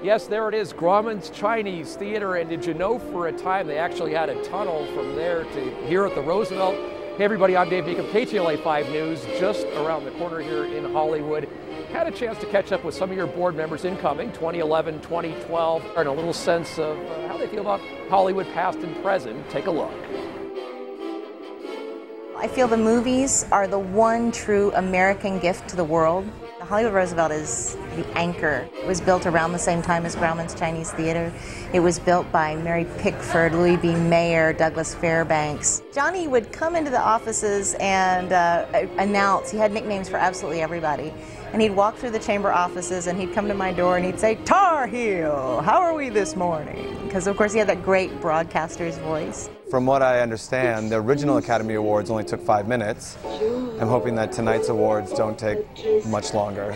Yes, there it is, Grauman's Chinese Theater, and did you know for a time they actually had a tunnel from there to here at the Roosevelt? Hey everybody, I'm Dave Mecham, KTLA 5 News, just around the corner here in Hollywood. Had a chance to catch up with some of your board members incoming, 2011, 2012, and a little sense of how they feel about Hollywood past and present. Take a look. I feel the movies are the one true American gift to the world. The Hollywood Roosevelt is the anchor. It was built around the same time as Grauman's Chinese Theater. It was built by Mary Pickford, Louis B. Mayer, Douglas Fairbanks. Johnny would come into the offices and announce. He had nicknames for absolutely everybody. And he'd walk through the chamber offices and he'd come to my door and he'd say, "Tar Heel, how are we this morning?" Because of course he had that great broadcaster's voice. From what I understand, the original Academy Awards only took 5 minutes. I'm hoping that tonight's awards don't take much longer.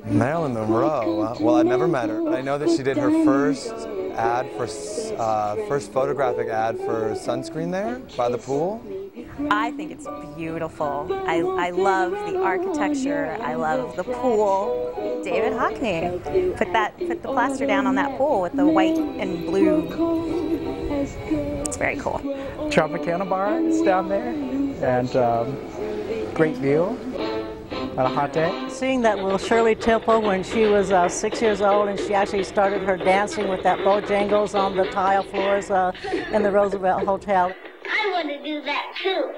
Marilyn Monroe, well, I've never met her. I know that she did her first ad for, first photographic ad for sunscreen there by the pool. I think it's beautiful. I love the architecture. I love the pool. David Hockney put the plaster down on that pool with the white and blue. It's very cool. Tropicana bar is down there, and great view on a hot day. Seeing that little Shirley Temple when she was 6 years old, and she actually started her dancing with that Bojangles on the tile floors in the Roosevelt Hotel. I want to do that too.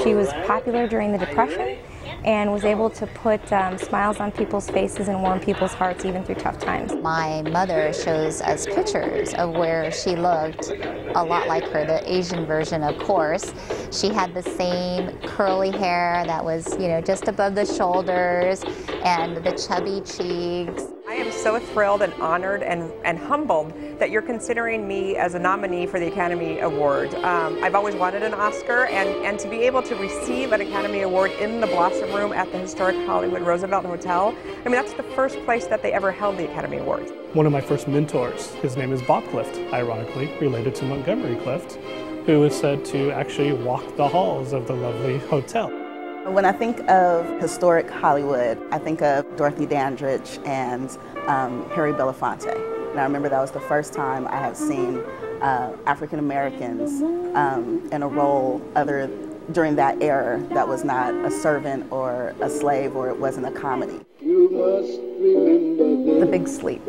She was popular during the Depression and was able to put smiles on people's faces and warm people's hearts even through tough times. My mother shows us pictures of where she looked a lot like her, the Asian version, of course. She had the same curly hair that was, you know, just above the shoulders and the chubby cheeks. I am so thrilled and honored and humbled that you're considering me as a nominee for the Academy Award. I've always wanted an Oscar, and to be able to receive an Academy Award in the Blossom Room at the historic Hollywood Roosevelt Hotel, I mean, that's the first place that they ever held the Academy Awards. One of my first mentors, his name is Bob Clift, ironically related to Montgomery Clift, who is said to actually walk the halls of the lovely hotel. When I think of historic Hollywood, I think of Dorothy Dandridge and Harry Belafonte. And I remember that was the first time I had seen African Americans in a role other during that era that was not a servant or a slave, or it wasn't a comedy. The Big Sleep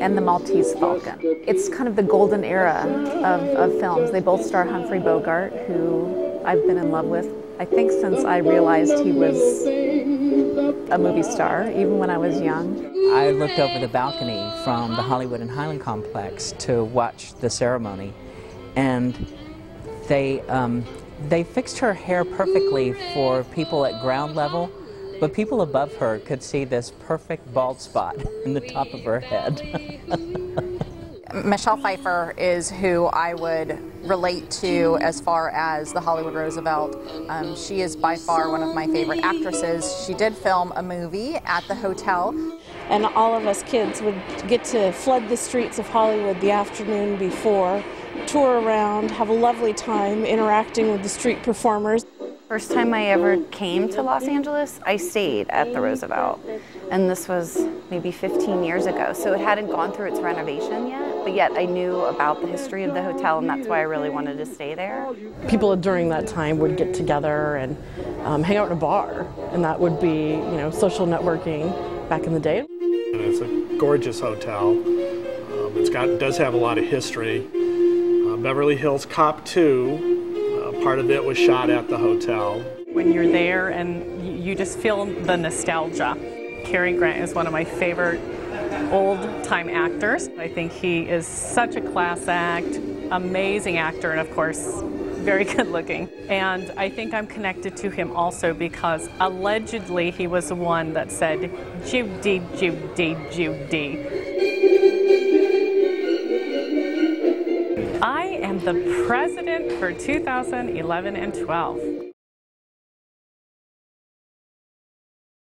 and The Maltese Falcon. It's kind of the golden era of films. They both star Humphrey Bogart, who I've been in love with, I think, since I realized he was a movie star, even when I was young. I looked over the balcony from the Hollywood and Highland Complex to watch the ceremony, and they fixed her hair perfectly for people at ground level, but people above her could see this perfect bald spot in the top of her head. Michelle Pfeiffer is who I would relate to as far as the Hollywood Roosevelt. She is by far one of my favorite actresses. She did film a movie at the hotel. And all of us kids would get to flood the streets of Hollywood the afternoon before, tour around, have a lovely time interacting with the street performers. First time I ever came to Los Angeles, I stayed at the Roosevelt. And this was maybe 15 years ago, so it hadn't gone through its renovation yet, but yet I knew about the history of the hotel, and that's why I really wanted to stay there. People during that time would get together and hang out in a bar, and that would be, you know, social networking back in the day. It's a gorgeous hotel. It does have a lot of history. Beverly Hills Cop 2, part of it was shot at the hotel. When you're there and you just feel the nostalgia. Cary Grant is one of my favorite old-time actors. I think he is such a class act, amazing actor, and of course, very good-looking. And I think I'm connected to him also because allegedly he was the one that said, "Judy, Judy, Judy." I am the president for 2011 and 12.